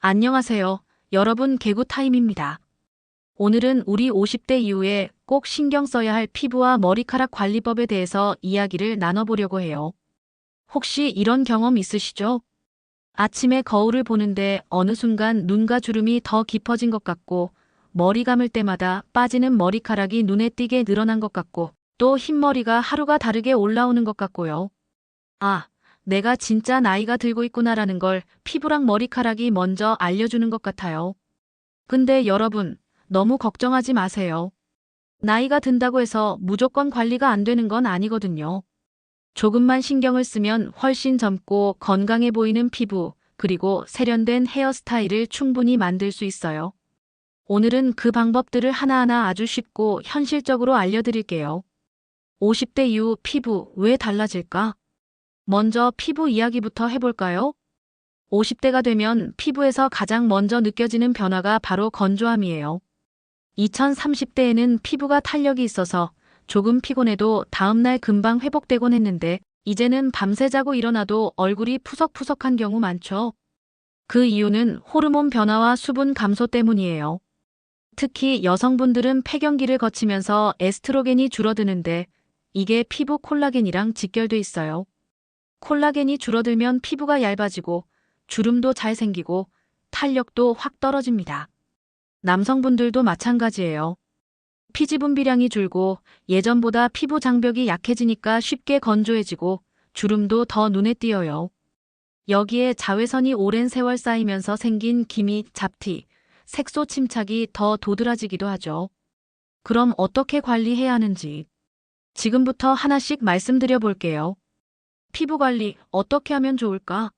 안녕하세요. 여러분 개구 타임입니다. 오늘은 우리 50대 이후에 꼭 신경 써야 할 피부와 머리카락 관리법에 대해서 이야기를 나눠보려고 해요. 혹시 이런 경험 있으시죠? 아침에 거울을 보는데 어느 순간 눈가 주름이 더 깊어진 것 같고, 머리 감을 때마다 빠지는 머리카락이 눈에 띄게 늘어난 것 같고, 또 흰머리가 하루가 다르게 올라오는 것 같고요. 아, 내가 진짜 나이가 들고 있구나라는 걸 피부랑 머리카락이 먼저 알려주는 것 같아요. 근데 여러분, 너무 걱정하지 마세요. 나이가 든다고 해서 무조건 관리가 안 되는 건 아니거든요. 조금만 신경을 쓰면 훨씬 젊고 건강해 보이는 피부, 그리고 세련된 헤어스타일을 충분히 만들 수 있어요. 오늘은 그 방법들을 하나하나 아주 쉽고 현실적으로 알려드릴게요. 50대 이후 피부 왜 달라질까? 먼저 피부 이야기부터 해볼까요? 50대가 되면 피부에서 가장 먼저 느껴지는 변화가 바로 건조함이에요. 2030대에는 피부가 탄력이 있어서 조금 피곤해도 다음날 금방 회복되곤 했는데, 이제는 밤새 자고 일어나도 얼굴이 푸석푸석한 경우 많죠. 그 이유는 호르몬 변화와 수분 감소 때문이에요. 특히 여성분들은 폐경기를 거치면서 에스트로겐이 줄어드는데, 이게 피부 콜라겐이랑 직결돼 있어요. 콜라겐이 줄어들면 피부가 얇아지고 주름도 잘 생기고 탄력도 확 떨어집니다. 남성분들도 마찬가지예요. 피지 분비량이 줄고 예전보다 피부 장벽이 약해지니까 쉽게 건조해지고 주름도 더 눈에 띄어요. 여기에 자외선이 오랜 세월 쌓이면서 생긴 기미, 잡티, 색소 침착이 더 도드라지기도 하죠. 그럼 어떻게 관리해야 하는지 지금부터 하나씩 말씀드려 볼게요. 피부 관리 어떻게 하면 좋을까?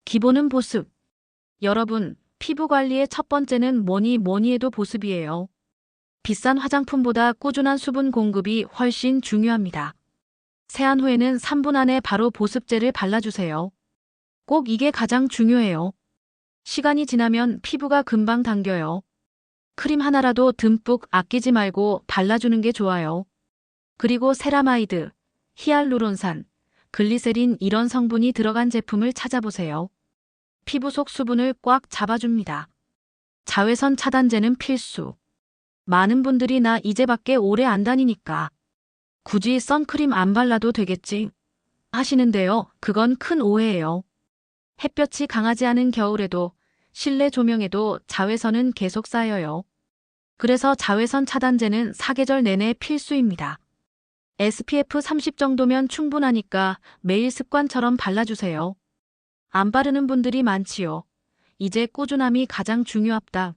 기본은 보습. 여러분, 피부 관리의 첫 번째는 뭐니 해도 보습이에요. 비싼 화장품보다 꾸준한 수분 공급이 훨씬 중요합니다. 세안 후에는 3분 안에 바로 보습제를 발라주세요. 꼭 이게 가장 중요해요. 시간이 지나면 피부가 금방 당겨요. 크림 하나라도 듬뿍 아끼지 말고 발라주는 게 좋아요. 그리고 세라마이드, 히알루론산, 글리세린 이런 성분이 들어간 제품을 찾아보세요. 피부 속 수분을 꽉 잡아줍니다. 자외선 차단제는 필수. 많은 분들이 나 이제 밖에 오래 안 다니니까 굳이 선크림 안 발라도 되겠지 하시는데요. 그건 큰 오해예요. 햇볕이 강하지 않은 겨울에도 실내 조명에도 자외선은 계속 쌓여요. 그래서 자외선 차단제는 사계절 내내 필수입니다. SPF 30 정도면 충분하니까 매일 습관처럼 발라주세요. 안 바르는 분들이 많지요. 이제 꾸준함이 가장 중요합다.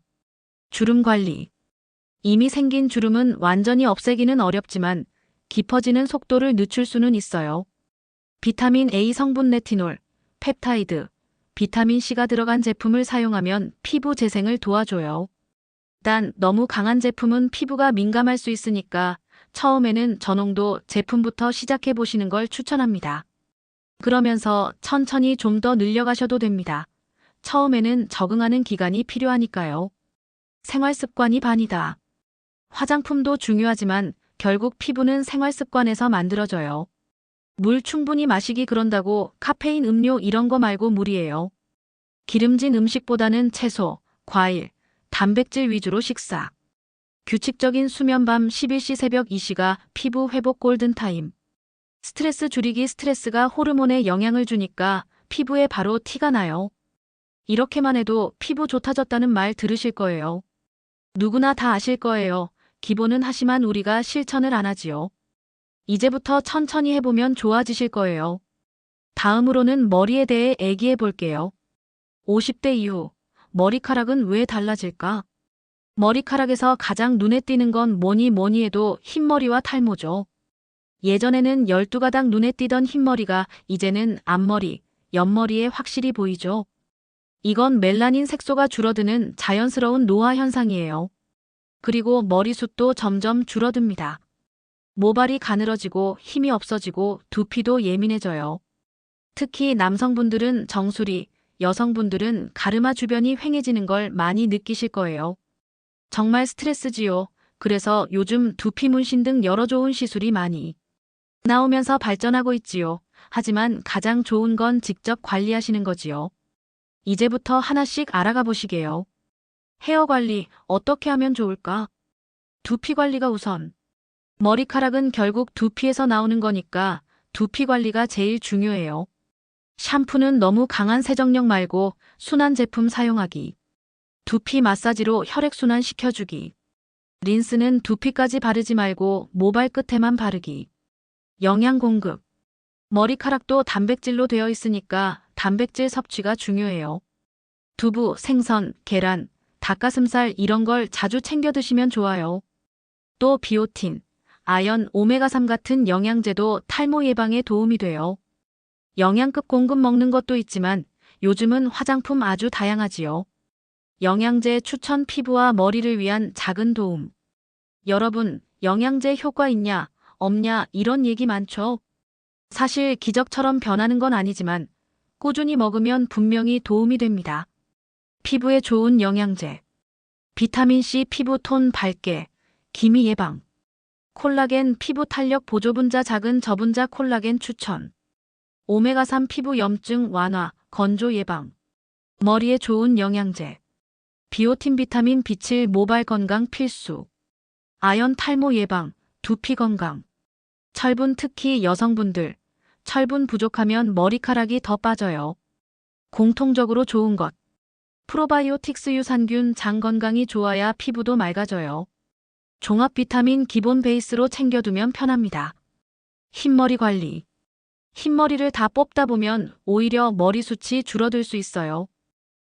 주름 관리. 이미 생긴 주름은 완전히 없애기는 어렵지만 깊어지는 속도를 늦출 수는 있어요. 비타민 A 성분 레티놀, 펩타이드, 비타민 C가 들어간 제품을 사용하면 피부 재생을 도와줘요. 단 너무 강한 제품은 피부가 민감할 수 있으니까 처음에는 저농도 제품부터 시작해 보시는 걸 추천합니다. 그러면서 천천히 좀 더 늘려가셔도 됩니다. 처음에는 적응하는 기간이 필요하니까요. 생활 습관이 반이다. 화장품도 중요하지만 결국 피부는 생활 습관에서 만들어져요. 물 충분히 마시기 그런다고 카페인 음료 이런 거 말고 물이에요. 기름진 음식보다는 채소, 과일, 단백질 위주로 식사. 규칙적인 수면 밤 11시 새벽 2시가 피부 회복 골든타임. 스트레스 줄이기. 스트레스가 호르몬에 영향을 주니까 피부에 바로 티가 나요. 이렇게만 해도 피부 좋아졌다는 말 들으실 거예요. 누구나 다 아실 거예요. 기본은 하지만 우리가 실천을 안 하지요. 이제부터 천천히 해보면 좋아지실 거예요. 다음으로는 머리에 대해 얘기해 볼게요. 50대 이후 머리카락은 왜 달라질까? 머리카락에서 가장 눈에 띄는 건 뭐니 해도 흰머리와 탈모죠. 예전에는 12가닥 눈에 띄던 흰머리가 이제는 앞머리, 옆머리에 확실히 보이죠. 이건 멜라닌 색소가 줄어드는 자연스러운 노화 현상이에요. 그리고 머리숱도 점점 줄어듭니다. 모발이 가늘어지고 힘이 없어지고 두피도 예민해져요. 특히 남성분들은 정수리, 여성분들은 가르마 주변이 휑해지는 걸 많이 느끼실 거예요. 정말 스트레스지요. 그래서 요즘 두피 문신 등 여러 좋은 시술이 많이 나오면서 발전하고 있지요. 하지만 가장 좋은 건 직접 관리하시는 거지요. 이제부터 하나씩 알아가 보시게요. 헤어 관리 어떻게 하면 좋을까? 두피 관리가 우선. 머리카락은 결국 두피에서 나오는 거니까 두피 관리가 제일 중요해요. 샴푸는 너무 강한 세정력 말고 순한 제품 사용하기. 두피 마사지로 혈액순환 시켜주기. 린스는 두피까지 바르지 말고 모발 끝에만 바르기. 영양 공급. 머리카락도 단백질로 되어 있으니까 단백질 섭취가 중요해요. 두부, 생선, 계란, 닭가슴살 이런 걸 자주 챙겨 드시면 좋아요. 또 비오틴, 아연, 오메가3 같은 영양제도 탈모 예방에 도움이 돼요. 영양급 공급 먹는 것도 있지만 요즘은 화장품 아주 다양하지요. 영양제 추천 피부와 머리를 위한 작은 도움. 여러분, 영양제 효과 있냐, 없냐 이런 얘기 많죠? 사실 기적처럼 변하는 건 아니지만 꾸준히 먹으면 분명히 도움이 됩니다. 피부에 좋은 영양제. 비타민C 피부 톤 밝게, 기미 예방. 콜라겐 피부 탄력 보조분자 작은 저분자 콜라겐 추천. 오메가3 피부 염증 완화, 건조 예방. 머리에 좋은 영양제. 비오틴 비타민 B7 모발 건강 필수. 아연 탈모 예방, 두피 건강. 철분 특히 여성분들. 철분 부족하면 머리카락이 더 빠져요. 공통적으로 좋은 것. 프로바이오틱스 유산균 장 건강이 좋아야 피부도 맑아져요. 종합 비타민 기본 베이스로 챙겨두면 편합니다. 흰머리 관리. 흰머리를 다 뽑다 보면 오히려 머리숱이 줄어들 수 있어요.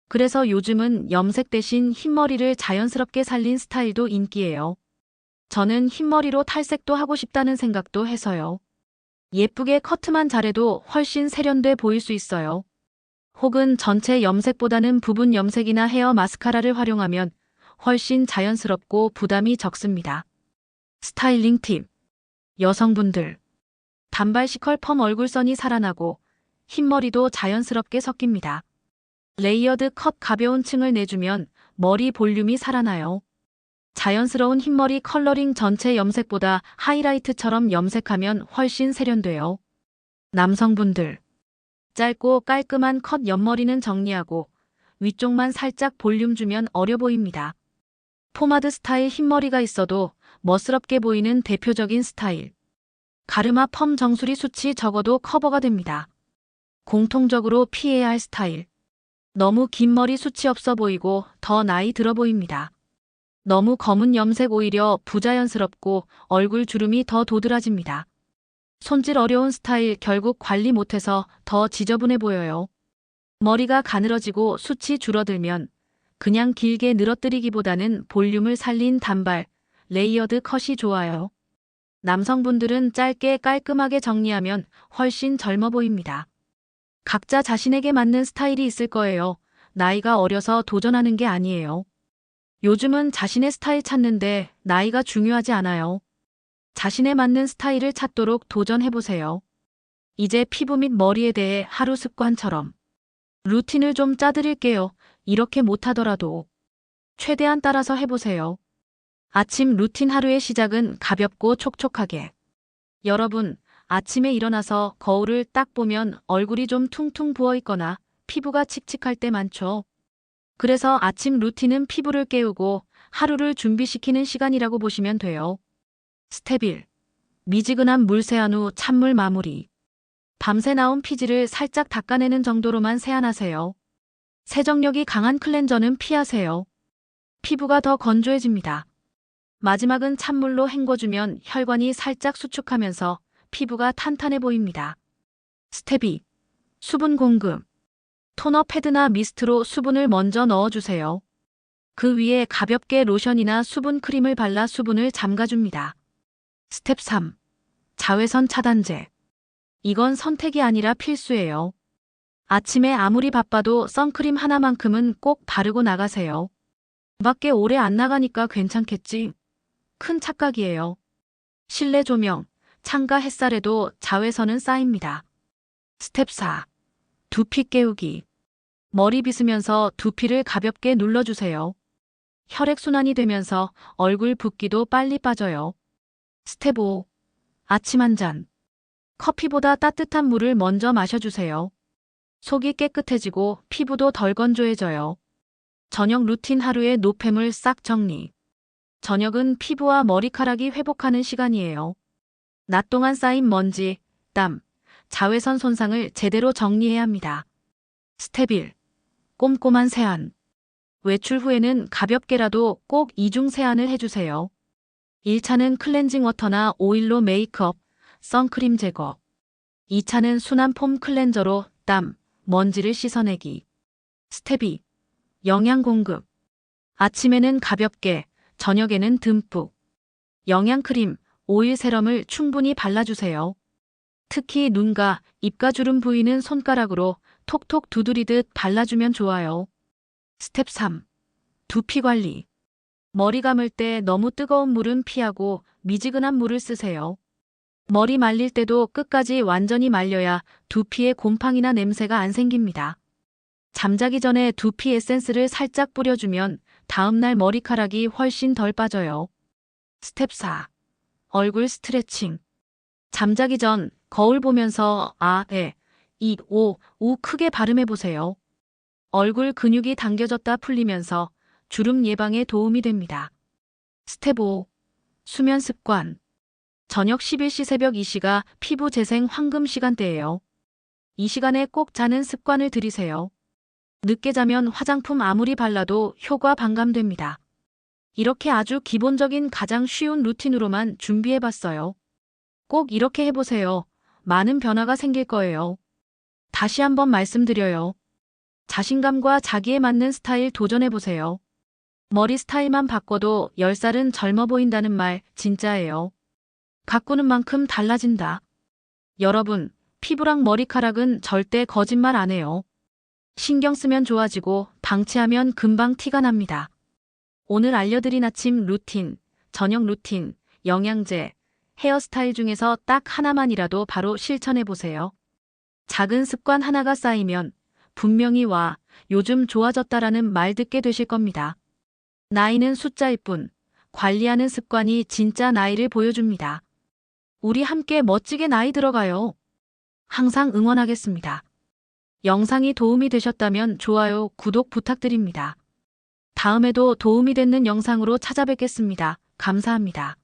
그래서 요즘은 염색 대신 흰머리를 자연스럽게 살린 스타일도 인기예요. 저는 흰머리로 탈색도 하고 싶다는 생각도 해서요. 예쁘게 커트만 잘해도 훨씬 세련돼 보일 수 있어요. 혹은 전체 염색보다는 부분 염색이나 헤어 마스카라를 활용하면 훨씬 자연스럽고 부담이 적습니다. 스타일링 팁. 여성분들. 단발 시컬 펌 얼굴선이 살아나고 흰머리도 자연스럽게 섞입니다. 레이어드 컷 가벼운 층을 내주면 머리 볼륨이 살아나요. 자연스러운 흰머리 컬러링 전체 염색보다 하이라이트처럼 염색하면 훨씬 세련돼요. 남성분들. 짧고 깔끔한 컷 옆머리는 정리하고 위쪽만 살짝 볼륨 주면 어려 보입니다. 포마드 스타일 흰머리가 있어도 멋스럽게 보이는 대표적인 스타일. 가르마 펌 정수리 숱이 적어도 커버가 됩니다. 공통적으로 피해야 할 스타일. 너무 긴 머리 숱이 없어 보이고 더 나이 들어 보입니다. 너무 검은 염색 오히려 부자연스럽고 얼굴 주름이 더 도드라집니다. 손질 어려운 스타일 결국 관리 못해서 더 지저분해 보여요. 머리가 가늘어지고 숱이 줄어들면 그냥 길게 늘어뜨리기보다는 볼륨을 살린 단발, 레이어드 컷이 좋아요. 남성분들은 짧게 깔끔하게 정리하면 훨씬 젊어 보입니다. 각자 자신에게 맞는 스타일이 있을 거예요. 나이가 어려서 도전하는 게 아니에요. 요즘은 자신의 스타일 찾는데 나이가 중요하지 않아요. 자신에 맞는 스타일을 찾도록 도전해보세요. 이제 피부 및 머리에 대해 하루 습관처럼 루틴을 좀 짜드릴게요. 이렇게 못하더라도 최대한 따라서 해보세요. 아침 루틴 하루의 시작은 가볍고 촉촉하게. 여러분, 아침에 일어나서 거울을 딱 보면 얼굴이 좀 퉁퉁 부어 있거나 피부가 칙칙할 때 많죠. 그래서 아침 루틴은 피부를 깨우고 하루를 준비시키는 시간이라고 보시면 돼요. 스텝 1. 미지근한 물 세안 후 찬물 마무리. 밤새 나온 피지를 살짝 닦아내는 정도로만 세안하세요. 세정력이 강한 클렌저는 피하세요. 피부가 더 건조해집니다. 마지막은 찬물로 헹궈주면 혈관이 살짝 수축하면서 피부가 탄탄해 보입니다. 스텝 2. 수분 공급. 토너 패드나 미스트로 수분을 먼저 넣어주세요. 그 위에 가볍게 로션이나 수분 크림을 발라 수분을 잠가줍니다. 스텝 3. 자외선 차단제. 이건 선택이 아니라 필수예요. 아침에 아무리 바빠도 선크림 하나만큼은 꼭 바르고 나가세요. 밖에 오래 안 나가니까 괜찮겠지. 큰 착각이에요. 실내 조명, 창가 햇살에도 자외선은 쌓입니다. 스텝 4. 두피 깨우기. 머리 빗으면서 두피를 가볍게 눌러주세요. 혈액순환이 되면서 얼굴 붓기도 빨리 빠져요. 스텝 5. 아침 한 잔. 커피보다 따뜻한 물을 먼저 마셔주세요. 속이 깨끗해지고 피부도 덜 건조해져요. 저녁 루틴 하루의 노폐물 싹 정리. 저녁은 피부와 머리카락이 회복하는 시간이에요. 낮 동안 쌓인 먼지, 땀, 자외선 손상을 제대로 정리해야 합니다. 스텝 1. 꼼꼼한 세안. 외출 후에는 가볍게라도 꼭 이중 세안을 해주세요. 1차는 클렌징 워터나 오일로 메이크업, 선크림 제거. 2차는 순한 폼 클렌저로 땀, 먼지를 씻어내기. 스텝 2. 영양 공급. 아침에는 가볍게, 저녁에는 듬뿍. 영양크림, 오일 세럼을 충분히 발라주세요. 특히 눈가, 입가주름 부위는 손가락으로 톡톡 두드리듯 발라주면 좋아요. 스텝 3. 두피 관리. 머리 감을 때 너무 뜨거운 물은 피하고 미지근한 물을 쓰세요. 머리 말릴 때도 끝까지 완전히 말려야 두피에 곰팡이나 냄새가 안 생깁니다. 잠자기 전에 두피 에센스를 살짝 뿌려주면 다음날 머리카락이 훨씬 덜 빠져요. 스텝 4. 얼굴 스트레칭. 잠자기 전 거울 보면서 아, 에, 이, 오, 우 크게 발음해보세요. 얼굴 근육이 당겨졌다 풀리면서 주름 예방에 도움이 됩니다. 스텝 5. 수면 습관. 저녁 11시 새벽 2시가 피부 재생 황금 시간대예요. 이 시간에 꼭 자는 습관을 들이세요. 늦게 자면 화장품 아무리 발라도 효과 반감됩니다. 이렇게 아주 기본적인 가장 쉬운 루틴으로만 준비해봤어요. 꼭 이렇게 해보세요. 많은 변화가 생길 거예요. 다시 한번 말씀드려요. 자신감과 자기에 맞는 스타일 도전해보세요. 머리 스타일만 바꿔도 10살은 젊어 보인다는 말 진짜예요. 가꾸는 만큼 달라진다. 여러분, 피부랑 머리카락은 절대 거짓말 안 해요. 신경 쓰면 좋아지고 방치하면 금방 티가 납니다. 오늘 알려드린 아침 루틴, 저녁 루틴, 영양제, 헤어스타일 중에서 딱 하나만이라도 바로 실천해보세요. 작은 습관 하나가 쌓이면 분명히 와, 요즘 좋아졌다라는 말 듣게 되실 겁니다. 나이는 숫자일 뿐, 관리하는 습관이 진짜 나이를 보여줍니다. 우리 함께 멋지게 나이 들어가요. 항상 응원하겠습니다. 영상이 도움이 되셨다면 좋아요, 구독 부탁드립니다. 다음에도 도움이 되는 영상으로 찾아뵙겠습니다. 감사합니다.